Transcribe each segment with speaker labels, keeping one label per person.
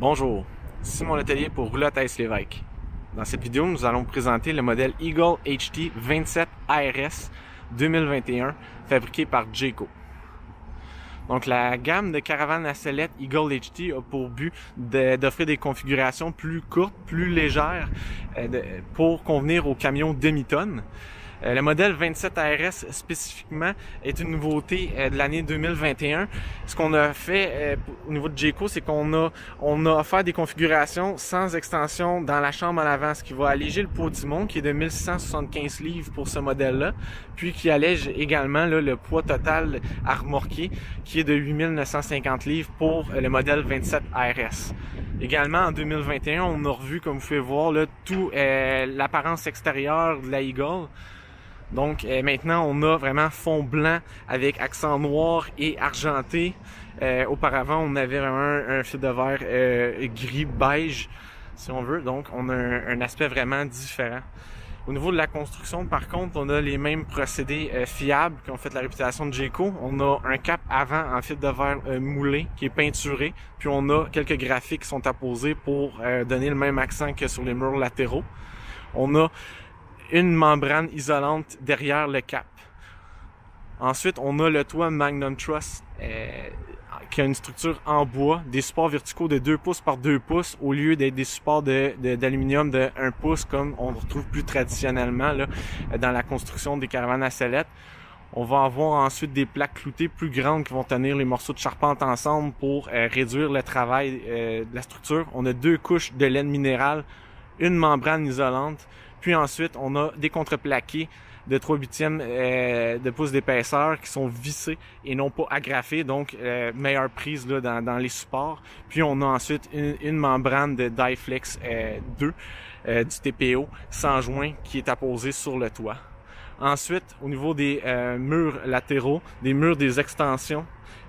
Speaker 1: Bonjour, ici mon atelier pour roulotte à Lévesque. Dans cette vidéo, nous allons vous présenter le modèle Eagle HT 27 ARS 2021 fabriqué par Jayco. Donc la gamme de caravanes à sellette Eagle HT a pour but d'offrir des configurations plus courtes, plus légères pour convenir aux camions demi-tonnes. Le modèle 27 ARS spécifiquement est une nouveauté de l'année 2021. Ce qu'on a fait au niveau de Jayco, c'est qu'on a offert des configurations sans extension dans la chambre en avant, ce qui va alléger le poids timon qui est de 1675 livres pour ce modèle-là, puis qui allège également là, le poids total à remorquer qui est de 8950 livres pour le modèle 27 ARS. Également en 2021, on a revu, comme vous pouvez voir, là, tout l'apparence extérieure de la Eagle. Donc maintenant, on a vraiment fond blanc avec accent noir et argenté. Auparavant, on avait vraiment un fil de verre gris beige, si on veut. Donc, on a un aspect vraiment différent. Au niveau de la construction, par contre, on a les mêmes procédés fiables qui ont fait la réputation de Jayco. On a un cap avant en fil de verre moulé qui est peinturé. Puis on a quelques graphiques qui sont apposés pour donner le même accent que sur les murs latéraux. On a une membrane isolante derrière le cap. Ensuite, on a le toit Magnum Truss qui a une structure en bois, des supports verticaux de 2 pouces par 2 pouces au lieu d'être des supports d'aluminium de 1 pouce comme on retrouve plus traditionnellement là, dans la construction des caravanes à sellette. On va avoir ensuite des plaques cloutées plus grandes qui vont tenir les morceaux de charpente ensemble pour réduire le travail de la structure. On a 2 couches de laine minérale, une membrane isolante. Puis ensuite, on a des contreplaqués de 3/8 de pouce d'épaisseur qui sont vissés et non pas agrafés, donc meilleure prise là, dans les supports. Puis on a ensuite une membrane de Dyflex 2 du TPO sans joint qui est apposée sur le toit. Ensuite, au niveau des murs latéraux, des murs des extensions,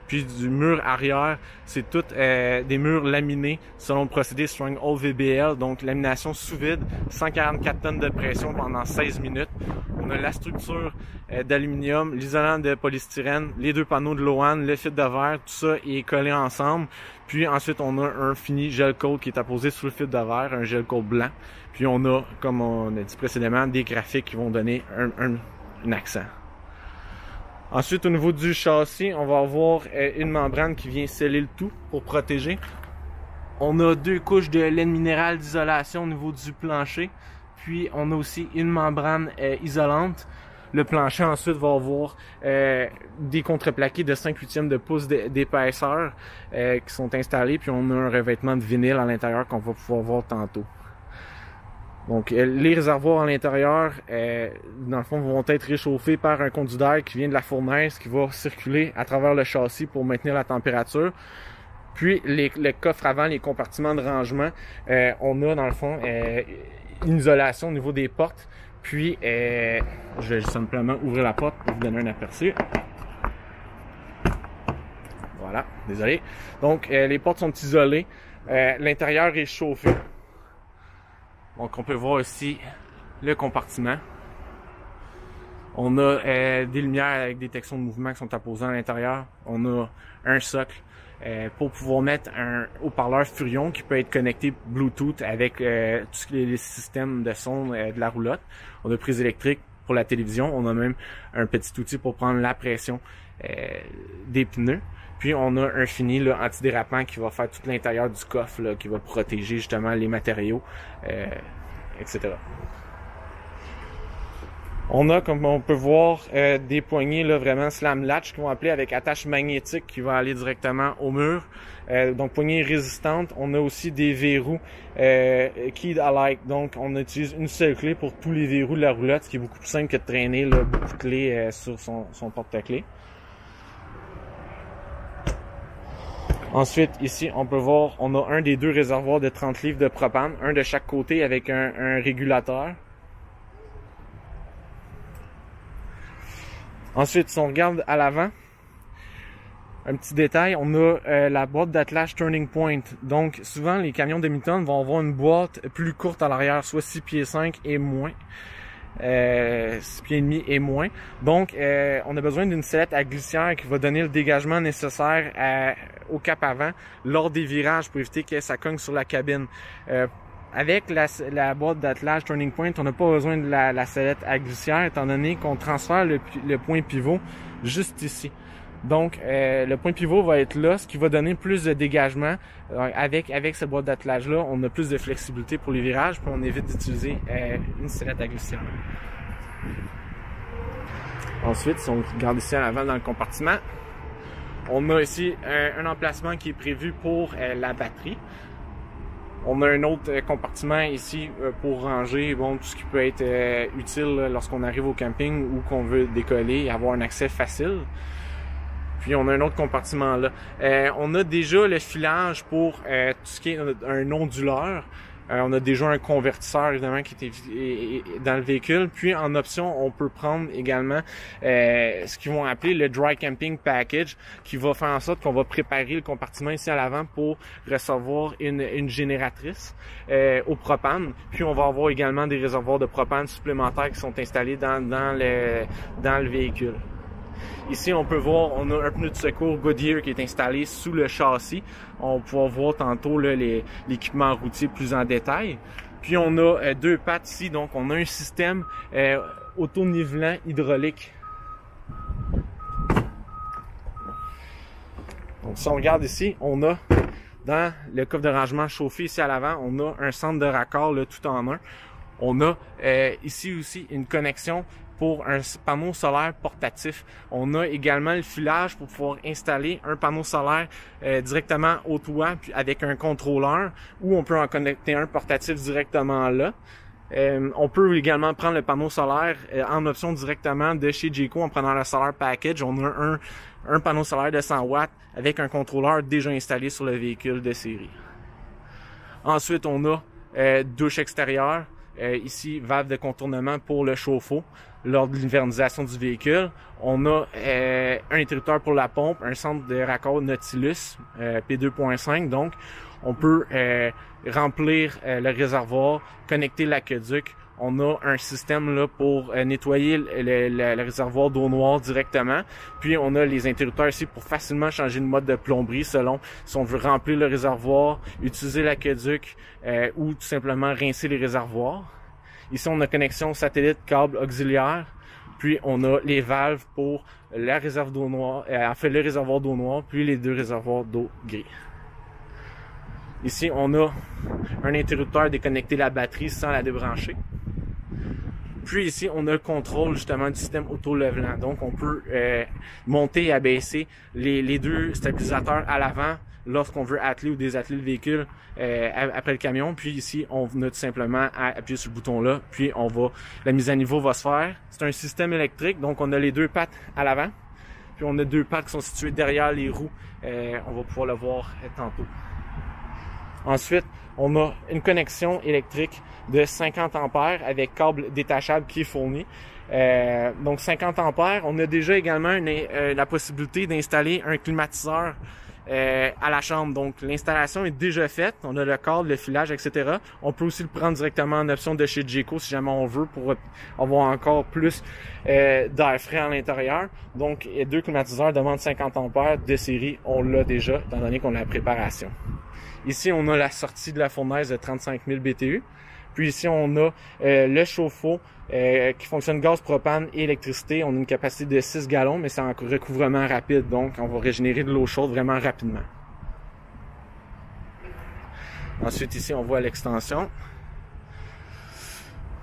Speaker 1: puis du mur arrière, c'est tout des murs laminés selon le procédé Stronghold VBL, donc lamination sous vide, 144 tonnes de pression pendant 16 minutes. On a la structure d'aluminium, l'isolant de polystyrène, les 2 panneaux de Lohan, le fil de verre, tout ça est collé ensemble. Puis ensuite, on a un fini gel coat qui est apposé sur le fil de verre, un gel coat blanc. Puis on a, comme on a dit précédemment, des graphiques qui vont donner un accent. Ensuite, au niveau du châssis, on va avoir une membrane qui vient sceller le tout pour protéger. On a 2 couches de laine minérale d'isolation au niveau du plancher. Puis, on a aussi une membrane isolante. Le plancher, ensuite, va avoir des contreplaqués de 5/8 de pouce d'épaisseur qui sont installés. Puis, on a un revêtement de vinyle à l'intérieur qu'on va pouvoir voir tantôt. Donc, les réservoirs à l'intérieur, dans le fond, vont être réchauffés par un conduit d'air qui vient de la fournaise qui va circuler à travers le châssis pour maintenir la température. Puis, le coffre avant, les compartiments de rangement, on a, dans le fond, une isolation au niveau des portes. Puis, je vais simplement ouvrir la porte pour vous donner un aperçu. Voilà, désolé. Donc, les portes sont isolées. L'intérieur est chauffé. Donc, on peut voir ici le compartiment. On a des lumières avec des détections de mouvement qui sont apposées à l'intérieur. On a un socle pour pouvoir mettre un haut-parleur Furion qui peut être connecté Bluetooth avec tous les systèmes de son de la roulotte. On a prise électrique pour la télévision. On a même un petit outil pour prendre la pression des pneus. Puis on a un fini là, antidérapant qui va faire tout l'intérieur du coffre, là, qui va protéger justement les matériaux, etc. On a, comme on peut voir, des poignées là, vraiment slam latch qui vont appeler avec attache magnétique qui va aller directement au mur. Donc poignées résistantes. On a aussi des verrous keyed alike. Donc on utilise une seule clé pour tous les verrous de la roulotte, ce qui est beaucoup plus simple que de traîner là, beaucoup de clés sur son porte-clés. Ensuite, ici, on peut voir, on a un des 2 réservoirs de 30 livres de propane, un de chaque côté avec un régulateur. Ensuite, si on regarde à l'avant, un petit détail, on a la boîte d'attelage Turning Point. Donc, souvent, les camions demi-tonnes vont avoir une boîte plus courte à l'arrière, soit 6 pieds 5 et moins. 6 pieds et demi et moins. Donc, on a besoin d'une sellette à glissière qui va donner le dégagement nécessaire au cap avant lors des virages pour éviter que ça cogne sur la cabine. Avec la boîte d'attelage Turning Point, on n'a pas besoin de la sellette à glissière étant donné qu'on transfère le point pivot juste ici. Donc, le point pivot va être là, ce qui va donner plus de dégagement. Avec cette boîte d'attelage-là, on a plus de flexibilité pour les virages, puis on évite d'utiliser une sellette à glissière. Ensuite, si on regarde ici à l'avant dans le compartiment, on a ici un emplacement qui est prévu pour la batterie. On a un autre compartiment ici pour ranger tout ce qui peut être utile lorsqu'on arrive au camping ou qu'on veut décoller et avoir un accès facile. Puis on a un autre compartiment là. On a déjà le filage pour tout ce qui est un onduleur. On a déjà un convertisseur évidemment qui est dans le véhicule. Puis en option, on peut prendre également ce qu'ils vont appeler le Dry Camping Package, qui va faire en sorte qu'on va préparer le compartiment ici à l'avant pour recevoir une génératrice au propane. Puis on va avoir également des réservoirs de propane supplémentaires qui sont installés dans le véhicule. Ici, on peut voir, on a un pneu de secours Goodyear qui est installé sous le châssis. On pourra voir tantôt l'équipement routier plus en détail. Puis on a deux pattes ici, donc on a un système auto-nivelant hydraulique. Donc si on regarde ici, on a dans le coffre de rangement chauffé ici à l'avant, on a un centre de raccord là, tout en un. On a ici aussi une connexion pour un panneau solaire portatif. On a également le filage pour pouvoir installer un panneau solaire directement au toit puis avec un contrôleur, ou on peut en connecter un portatif directement là. On peut également prendre le panneau solaire en option directement de chez Jayco en prenant le Solar Package. On a un panneau solaire de 100 watts avec un contrôleur déjà installé sur le véhicule de série. Ensuite, on a douche extérieure. Ici, valve de contournement pour le chauffe-eau lors de l'hivernisation du véhicule. On a un interrupteur pour la pompe, un centre de raccord Nautilus P2.5. Donc, on peut remplir le réservoir, connecter l'aqueduc. On a un système là pour nettoyer le réservoir d'eau noire directement. Puis on a les interrupteurs ici pour facilement changer de mode de plomberie selon si on veut remplir le réservoir, utiliser l'aqueduc ou tout simplement rincer les réservoirs. Ici on a connexion satellite, câble auxiliaire. Puis on a les valves pour la réserve d'eau noire, le réservoir d'eau noire, puis les deux réservoirs d'eau gris. Ici on a un interrupteur déconnecter la batterie sans la débrancher. Puis ici, on a le contrôle justement du système auto-levelant. Donc, on peut monter et abaisser les deux stabilisateurs à l'avant lorsqu'on veut atteler ou désatteler le véhicule après le camion. Puis ici, on a tout simplement à appuyer sur le bouton-là. Puis la mise à niveau va se faire. C'est un système électrique, donc on a les deux pattes à l'avant. Puis on a deux pattes qui sont situées derrière les roues. On va pouvoir le voir tantôt. Ensuite, on a une connexion électrique de 50 ampères avec câble détachable qui est fourni. Donc 50 ampères. On a déjà également la possibilité d'installer un climatiseur à la chambre. Donc l'installation est déjà faite. On a le câble, le filage, etc. On peut aussi le prendre directement en option de chez Jayco si jamais on veut pour avoir encore plus d'air frais à l'intérieur. Donc les deux climatiseurs demandent 50 ampères de série. On l'a déjà étant donné qu'on a la préparation. Ici, on a la sortie de la fournaise de 35 000 BTU. Puis ici, on a le chauffe-eau qui fonctionne gaz, propane et électricité. On a une capacité de 6 gallons, mais c'est en recouvrement rapide. Donc, on va régénérer de l'eau chaude vraiment rapidement. Ensuite, ici, on voit l'extension.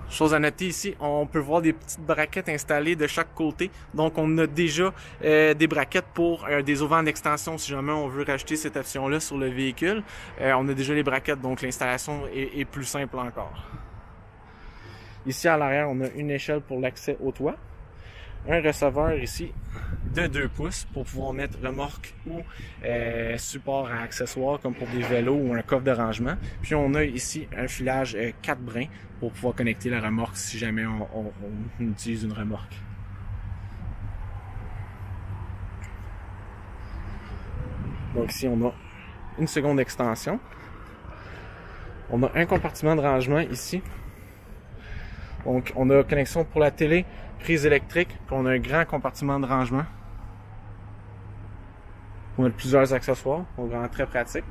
Speaker 1: Chose à noter ici, on peut voir des petites braquettes installées de chaque côté. Donc, on a déjà des braquettes pour des auvents d'extension si jamais on veut rajouter cette option-là sur le véhicule. On a déjà les braquettes, donc l'installation est plus simple encore. Ici, à l'arrière, on a une échelle pour l'accès au toit. Un receveur ici de 2 pouces pour pouvoir mettre remorque ou support à accessoires comme pour des vélos ou un coffre de rangement. Puis on a ici un filage 4 brins pour pouvoir connecter la remorque si jamais on utilise une remorque. Donc ici on a une seconde extension. On a un compartiment de rangement ici. Donc, on a connexion pour la télé, prise électrique, puis on a un grand compartiment de rangement. On a plusieurs accessoires, donc vraiment très pratique.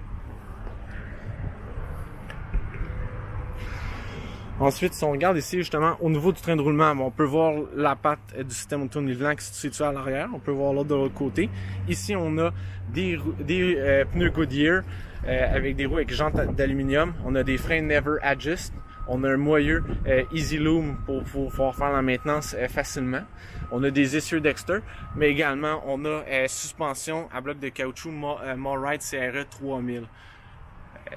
Speaker 1: Ensuite, si on regarde ici, justement, au niveau du train de roulement, on peut voir la patte du système auto-nivelant qui se situe à l'arrière. On peut voir l'autre de l'autre côté. Ici, on a des pneus Goodyear avec des roues avec jantes d'aluminium. On a des freins Never Adjust. On a un moyeu Easy Loom pour pouvoir faire la maintenance facilement. On a des essieux Dexter, mais également, on a suspension à bloc de caoutchouc Morride CRE 3000.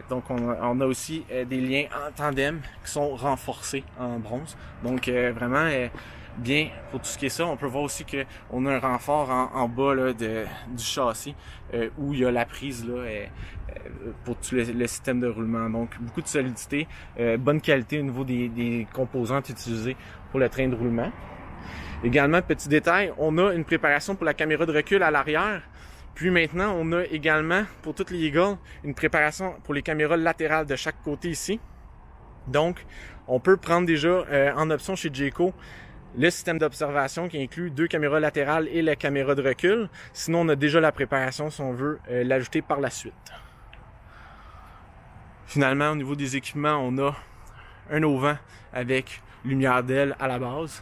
Speaker 1: Donc, on a aussi des liens en tandem qui sont renforcés en bronze. Donc, vraiment bien pour tout ce qui est ça. On peut voir aussi qu'on a un renfort en bas là, du châssis où il y a la prise là, pour tout le système de roulement. Donc, beaucoup de solidité, bonne qualité au niveau des composantes utilisées pour le train de roulement. Également, petit détail, on a une préparation pour la caméra de recul à l'arrière. Puis maintenant, on a également, pour toutes les Eagle, une préparation pour les caméras latérales de chaque côté ici. Donc, on peut prendre déjà en option chez Jayco le système d'observation qui inclut 2 caméras latérales et la caméra de recul. Sinon, on a déjà la préparation si on veut l'ajouter par la suite. Finalement, au niveau des équipements, on a un auvent avec lumière d'aile à la base.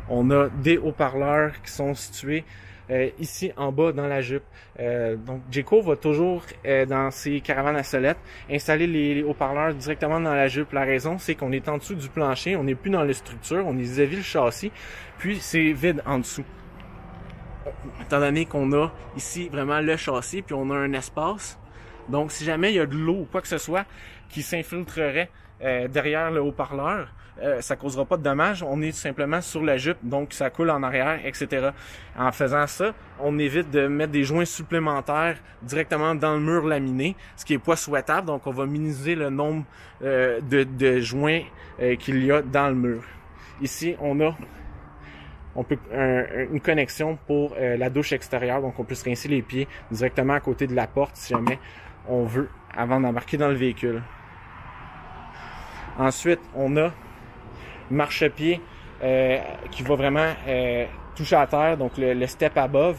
Speaker 1: On a des haut-parleurs qui sont situés ici en bas dans la jupe. Donc Jayco va toujours dans ses caravanes à solettes installer les haut-parleurs directement dans la jupe. La raison c'est qu'on est en dessous du plancher, on n'est plus dans la structure, on est vis-à-vis le châssis, puis c'est vide en dessous. Étant donné qu'on a ici vraiment le châssis, puis on a un espace. Donc si jamais il y a de l'eau ou quoi que ce soit qui s'infiltrerait derrière le haut-parleur, ça causera pas de dommages, on est tout simplement sur la jupe, donc ça coule en arrière, etc. En faisant ça, on évite de mettre des joints supplémentaires directement dans le mur laminé, ce qui est pas souhaitable, donc on va minimiser le nombre de joints qu'il y a dans le mur. Ici, on peut une connexion pour la douche extérieure, donc on peut se rincer les pieds directement à côté de la porte si jamais on veut, avant d'embarquer dans le véhicule. Ensuite, on a marchepied qui va vraiment toucher à terre, donc le step above.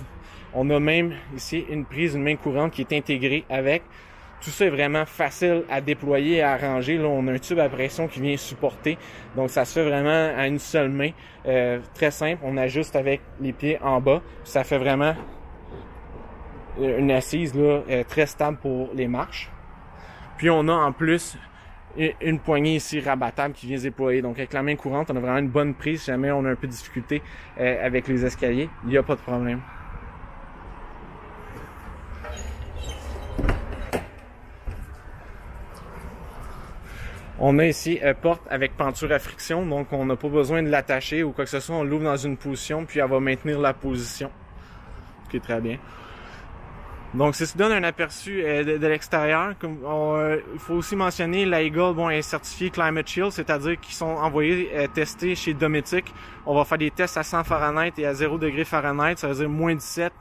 Speaker 1: On a même ici une main courante qui est intégrée avec. Tout ça est vraiment facile à déployer et à arranger. Là, on a un tube à pression qui vient supporter. Donc, ça se fait vraiment à une seule main. Très simple. On ajuste avec les pieds en bas. Ça fait vraiment une assise là, très stable pour les marches. Puis, on a en plus une poignée ici rabattable qui vient se déployer. Donc avec la main courante, on a vraiment une bonne prise. Si jamais on a un peu de difficulté avec les escaliers, il n'y a pas de problème. On a ici porte avec penture à friction, donc on n'a pas besoin de l'attacher ou quoi que ce soit. On l'ouvre dans une position, puis elle va maintenir la position. Ce qui est très bien. Donc, c'est ce qui donne un aperçu de l'extérieur. Il faut aussi mentionner, la Eagle est certifiée Climate Shield, c'est-à-dire qu'ils sont envoyés tester chez Dometic. On va faire des tests à 100 Fahrenheit et à 0 degrés Fahrenheit, ça veut dire moins 17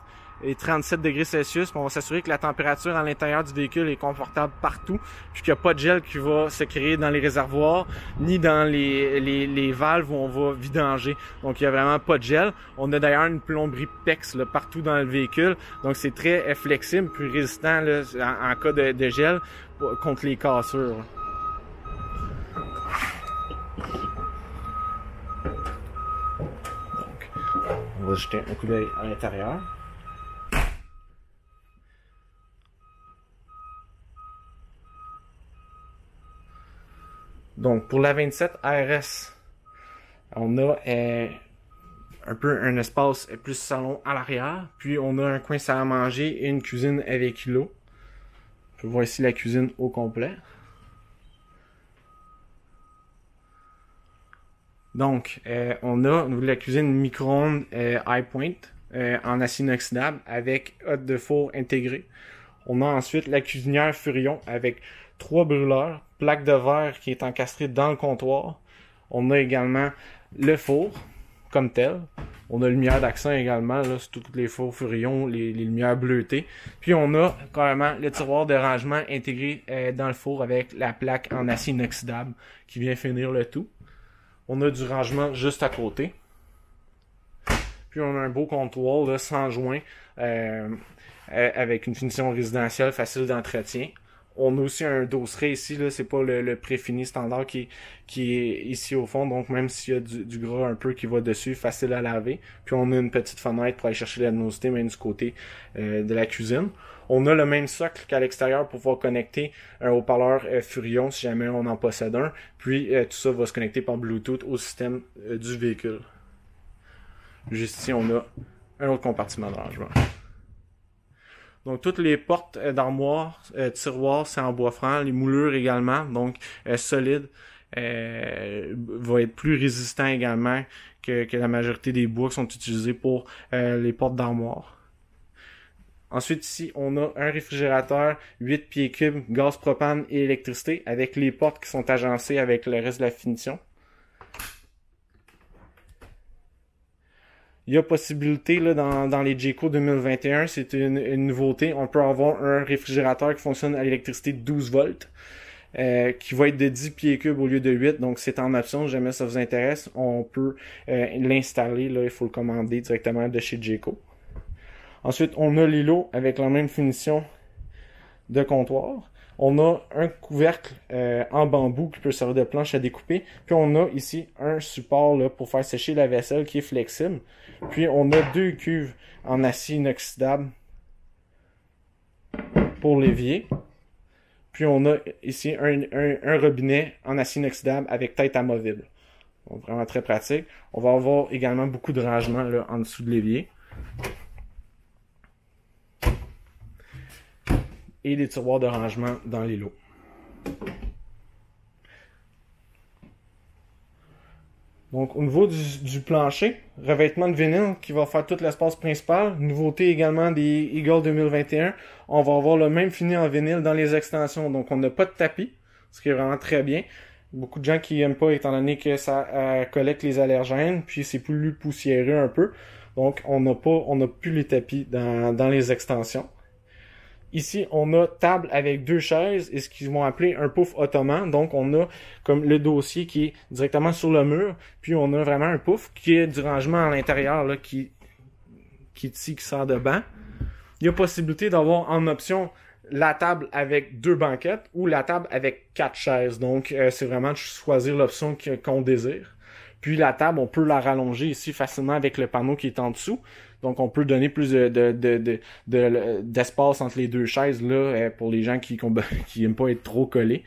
Speaker 1: et 37 degrés Celsius. On va s'assurer que la température à l'intérieur du véhicule est confortable partout, puis qu'il n'y a pas de gel qui va se créer dans les réservoirs, ni dans les valves où on va vidanger. Donc, il n'y a vraiment pas de gel. On a d'ailleurs une plomberie PEX là, partout dans le véhicule. Donc, c'est très flexible, plus résistant là, en cas de gel contre les cassures. Donc, on va jeter un coup d'œil à l'intérieur. Donc, pour la 27 RS, on a un peu un espace plus salon à l'arrière. Puis, on a un coin salle à manger et une cuisine avec îlot. On peut voir ici la cuisine au complet. Donc, on a au niveau de la cuisine une micro-ondes Hi-Point en acier inoxydable avec hotte de four intégrée. On a ensuite la cuisinière Furion avec 3 brûleurs, plaque de verre qui est encastrée dans le comptoir. On a également le four comme tel. On a lumière d'accent également, là, sur tous les faux furions, les lumières bleutées. Puis on a carrément le tiroir de rangement intégré dans le four avec la plaque en acier inoxydable qui vient finir le tout. On a du rangement juste à côté. Puis on a un beau comptoir là, sans joint avec une finition résidentielle facile d'entretien. On a aussi un dosseret ici, là, c'est pas le préfini standard qui est ici au fond, donc même s'il y a du gras un peu qui va dessus, facile à laver. Puis on a une petite fenêtre pour aller chercher la luminosité, même du côté de la cuisine. On a le même socle qu'à l'extérieur pour pouvoir connecter un haut-parleur Furion si jamais on en possède un. Puis tout ça va se connecter par Bluetooth au système du véhicule. Juste ici, on a un autre compartiment de rangement. Donc, toutes les portes d'armoire, tiroirs, c'est en bois franc. Les moulures également, donc solides, va être plus résistant également que la majorité des bois qui sont utilisés pour les portes d'armoire. Ensuite, ici, on a un réfrigérateur 8 pieds cubes, gaz propane et électricité, avec les portes qui sont agencées avec le reste de la finition. Il y a possibilité là dans les Jayco 2021, c'est une nouveauté. On peut avoir un réfrigérateur qui fonctionne à l'électricité de 12 volts, qui va être de 10 pieds cubes au lieu de 8. Donc c'est en option, si jamais ça vous intéresse. On peut l'installer, là, il faut le commander directement de chez Jayco. Ensuite, on a l'îlot avec la même finition de comptoir. On a un couvercle en bambou qui peut servir de planche à découper. Puis on a ici un support là, pour faire sécher la vaisselle qui est flexible. Puis on a deux cuves en acier inoxydable pour l'évier. Puis on a ici un robinet en acier inoxydable avec tête amovible. Donc vraiment très pratique. On va avoir également beaucoup de rangement là, en dessous de l'évier. Et des tiroirs de rangement dans les lots. Donc au niveau du plancher, revêtement de vinyle qui va faire tout l'espace principal. Nouveauté également des Eagle 2021. On va avoir le même fini en vinyle dans les extensions. Donc on n'a pas de tapis, ce qui est vraiment très bien. Beaucoup de gens qui n'aiment pas étant donné que ça collecte les allergènes, puis c'est plus poussiéreux un peu. Donc on n'a plus les tapis dans les extensions. Ici, on a table avec deux chaises et ce qu'ils vont appeler un pouf ottoman. Donc, on a comme le dossier qui est directement sur le mur. Puis, on a vraiment un pouf qui est du rangement à l'intérieur là, qui sort de banc. Il y a possibilité d'avoir en option la table avec deux banquettes ou la table avec 4 chaises. Donc, c'est vraiment de choisir l'option qu'on désire. Puis, la table, on peut la rallonger ici facilement avec le panneau qui est en dessous. Donc, on peut donner plus d'espace entre les deux chaises là pour les gens qui aiment pas être trop collés.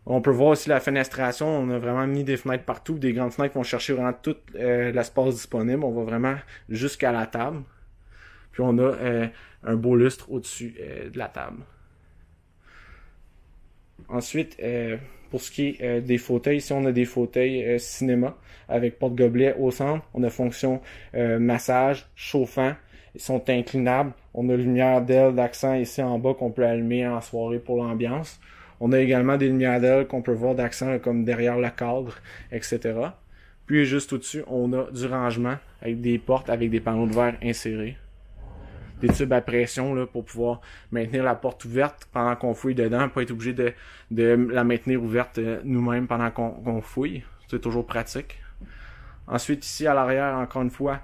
Speaker 1: On peut voir aussi la fenestration. On a vraiment mis des fenêtres partout. Des grandes fenêtres qui vont chercher vraiment tout l'espace disponible. On va vraiment jusqu'à la table. Puis, on a un beau lustre au-dessus de la table. Ensuite, pour ce qui est des fauteuils, ici on a des fauteuils cinéma avec porte-gobelet au centre. On a fonction massage, chauffant. Ils sont inclinables. On a lumière d'aile d'accent ici en bas qu'on peut allumer en soirée pour l'ambiance. On a également des lumières d'aile qu'on peut voir d'accent comme derrière le cadre, etc. Puis juste au-dessus, on a du rangement avec des portes avec des panneaux de verre insérés. Des tubes à pression là, pour pouvoir maintenir la porte ouverte pendant qu'on fouille dedans, pas être obligé de la maintenir ouverte nous-mêmes pendant qu'on fouille. C'est toujours pratique. Ensuite, ici à l'arrière, encore une fois,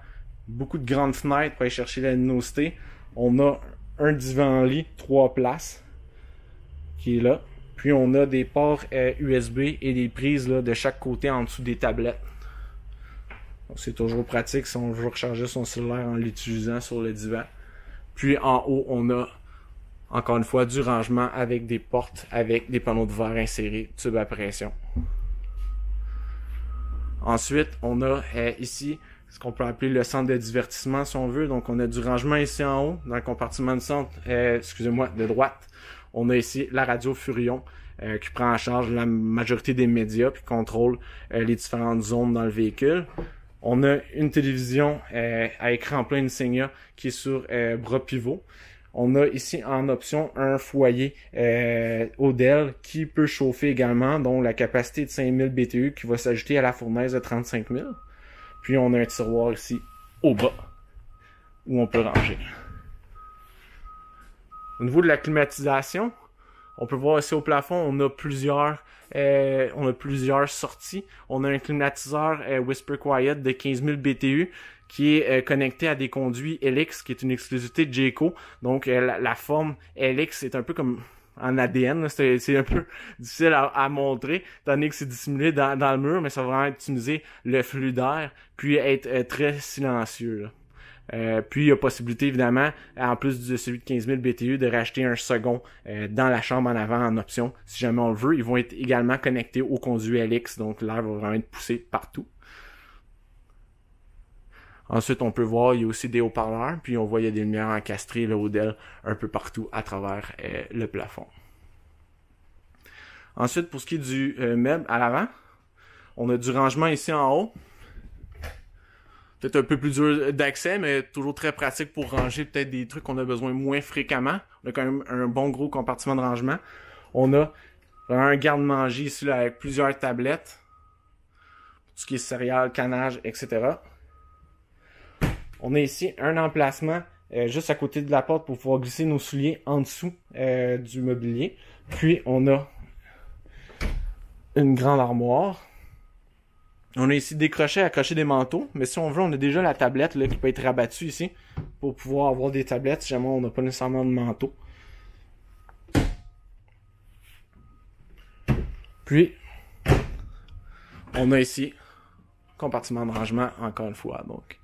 Speaker 1: beaucoup de grandes fenêtres pour aller chercher la luminosité. On a un divan-lit, 3 places, qui est là. Puis on a des ports USB et des prises là, de chaque côté en dessous des tablettes. Donc c'est toujours pratique si on veut recharger son cellulaire en l'utilisant sur le divan. Puis en haut, on a encore une fois du rangement avec des portes, avec des panneaux de verre insérés, tubes à pression. Ensuite, on a ici ce qu'on peut appeler le centre de divertissement si on veut. Donc on a du rangement ici en haut, dans le compartiment de centre, de droite. On a ici la radio Furion qui prend en charge la majorité des médias puis contrôle les différentes zones dans le véhicule. On a une télévision à écran plein Insignia qui est sur bras pivot. On a ici en option un foyer Odell qui peut chauffer également, dont la capacité de 5000 BTU qui va s'ajouter à la fournaise de 35 000. Puis on a un tiroir ici au bas où on peut ranger. Au niveau de la climatisation, on peut voir ici au plafond, on a plusieurs sorties. On a un climatiseur Whisper Quiet de 15 000 BTU qui est connecté à des conduits Helix, qui est une exclusivité de Jayco. Donc la forme Helix est un peu comme en ADN, c'est un peu difficile à montrer, étant donné que c'est dissimulé dans le mur, mais ça va vraiment optimiser le flux d'air, puis être très silencieux, là. Puis il y a possibilité évidemment, en plus de celui de 15 000 BTU, de racheter un second dans la chambre en avant en option, si jamais on le veut. Ils vont être également connectés au conduit LX, donc l'air va vraiment être poussé partout. Ensuite, on peut voir, il y a aussi des haut-parleurs, puis on voit il y a des lumières encastrées là, au DEL un peu partout à travers le plafond. Ensuite, pour ce qui est du meuble à l'avant, on a du rangement ici en haut. Peut-être un peu plus dur d'accès, mais toujours très pratique pour ranger peut-être des trucs qu'on a besoin moins fréquemment. On a quand même un bon gros compartiment de rangement. On a vraiment un garde-manger ici là, avec plusieurs tablettes. Tout ce qui est céréales, canage, etc. On a ici un emplacement juste à côté de la porte pour pouvoir glisser nos souliers en dessous du mobilier. Puis on a une grande armoire. On a ici des crochets à accrocher des manteaux, mais si on veut, on a déjà la tablette là, qui peut être rabattue ici pour pouvoir avoir des tablettes si jamais on n'a pas nécessairement de manteau. Puis, on a ici compartiment de rangement encore une fois. Donc,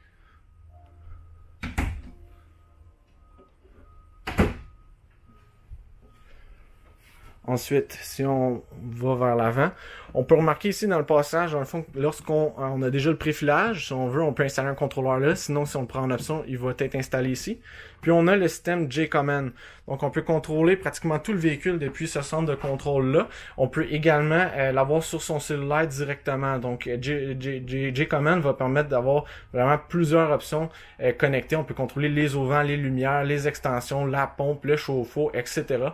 Speaker 1: ensuite, si on va vers l'avant, on peut remarquer ici dans le passage, dans le fond, lorsqu'on a déjà le préfilage, si on veut, on peut installer un contrôleur là. Sinon, si on le prend en option, il va être installé ici. Puis on a le système J-Command. Donc on peut contrôler pratiquement tout le véhicule depuis ce centre de contrôle-là. On peut également l'avoir sur son cellulaire directement. Donc J-Command va permettre d'avoir vraiment plusieurs options connectées. On peut contrôler les auvents, les lumières, les extensions, la pompe, le chauffe-eau, etc.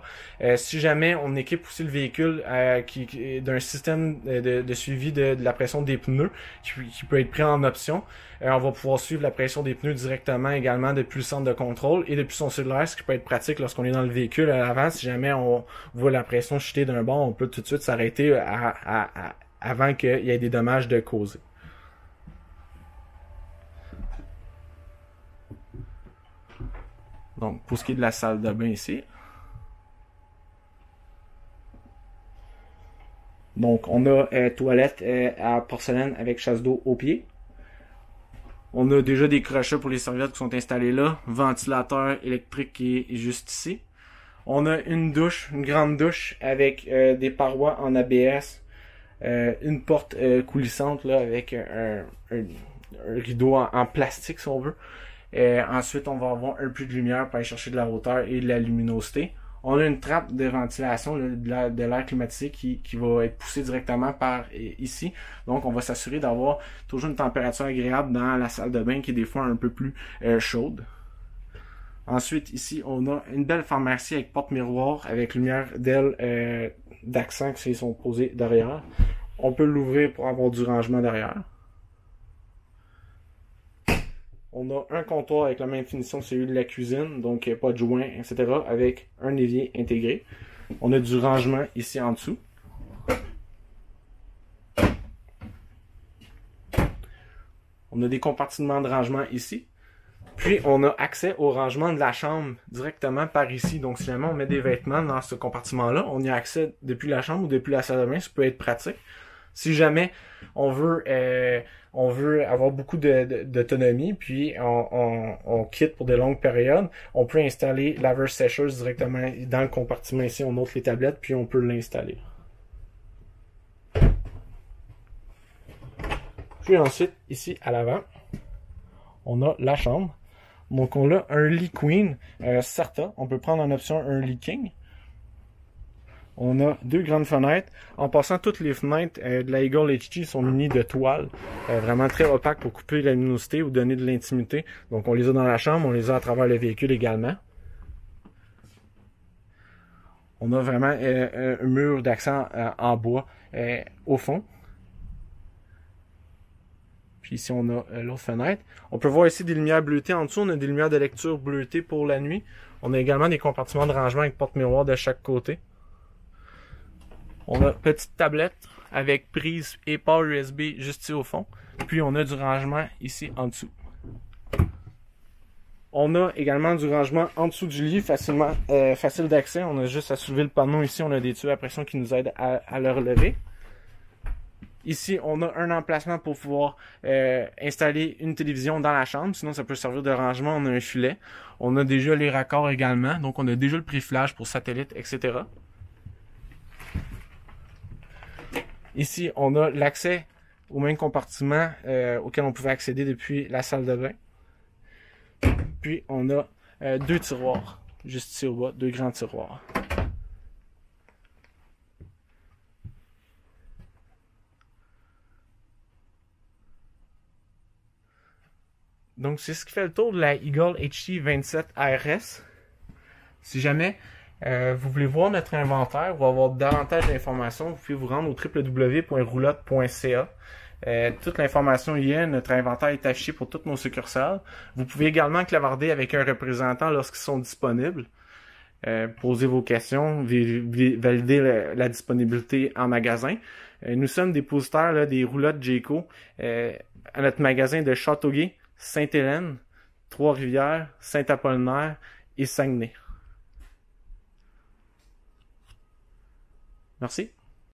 Speaker 1: Si jamais on équipe aussi le véhicule d'un système de suivi de la pression des pneus qui peut être pris en option, on va pouvoir suivre la pression des pneus directement également depuis le centre de contrôle et depuis son cellulaire, ce qui peut être pratique lorsqu'on est dans le véhicule à l'avant. Si jamais on voit la pression chuter d'un bord, on peut tout de suite s'arrêter avant qu'il y ait des dommages de causer. Donc, pour ce qui est de la salle de bain ici, donc on a toilette à porcelaine avec chasse d'eau au pied. On a déjà des crochets pour les serviettes qui sont installés là. Ventilateur électrique qui est juste ici. On a une douche, une grande douche avec des parois en ABS. Une porte coulissante là avec un rideau en plastique si on veut. Ensuite, on va avoir un peu de lumière pour aller chercher de la hauteur et de la luminosité. On a une trappe de ventilation là, de l'air climatisé qui va être poussée directement par ici. Donc, on va s'assurer d'avoir toujours une température agréable dans la salle de bain qui est des fois un peu plus chaude. Ensuite, ici, on a une belle pharmacie avec porte-miroir, avec lumière d'ailes d'accent qui sont posées derrière. On peut l'ouvrir pour avoir du rangement derrière. On a un comptoir avec la même finition que celui de la cuisine, donc pas de joint, etc., avec un évier intégré. On a du rangement ici en dessous. On a des compartiments de rangement ici. Puis, on a accès au rangement de la chambre directement par ici. Donc, si jamais on met des vêtements dans ce compartiment-là, on y a accès depuis la chambre ou depuis la salle de bain. Ça peut être pratique. Si jamais on veut avoir beaucoup d'autonomie, puis on quitte pour de longues périodes, on peut installer laveur-sécheuse directement dans le compartiment ici. On ôte les tablettes, puis on peut l'installer. Puis ensuite, ici à l'avant, on a la chambre. Donc on a un lit queen Sarta. On peut prendre en option un lit king. On a deux grandes fenêtres. En passant, toutes les fenêtres de la Eagle HT sont munies de toiles vraiment très opaques pour couper la luminosité ou donner de l'intimité. Donc on les a dans la chambre, on les a à travers le véhicule également. On a vraiment un mur d'accent en bois au fond. Puis ici, on a l'autre fenêtre. On peut voir ici des lumières bleutées. En dessous, on a des lumières de lecture bleutées pour la nuit. On a également des compartiments de rangement avec porte-miroir de chaque côté. On a une petite tablette avec prise et port USB juste ici au fond. Puis on a du rangement ici en dessous. On a également du rangement en dessous du lit, facile d'accès. On a juste à soulever le panneau ici. On a des tuyaux à pression qui nous aident à le relever. Ici, on a un emplacement pour pouvoir installer une télévision dans la chambre. Sinon, ça peut servir de rangement. On a un filet. On a déjà les raccords également. Donc, on a déjà le préfilage pour satellite, etc. Ici, on a l'accès au même compartiment auquel on pouvait accéder depuis la salle de bain. Puis, on a deux tiroirs, juste ici au bas, deux grands tiroirs. Donc, c'est ce qui fait le tour de la Eagle HT 27 ARS. Si jamais vous voulez voir notre inventaire ou avoir davantage d'informations, vous pouvez vous rendre au www.roulotte.ca. Toute l'information y est, notre inventaire est affiché pour toutes nos succursales. Vous pouvez également clavarder avec un représentant lorsqu'ils sont disponibles. Poser vos questions, valider la disponibilité en magasin. Nous sommes dépositaires là, des roulottes Jayco à notre magasin de Châteauguay, Sainte-Hélène, Trois-Rivières, Saint-Apollinaire et Saguenay. Merci.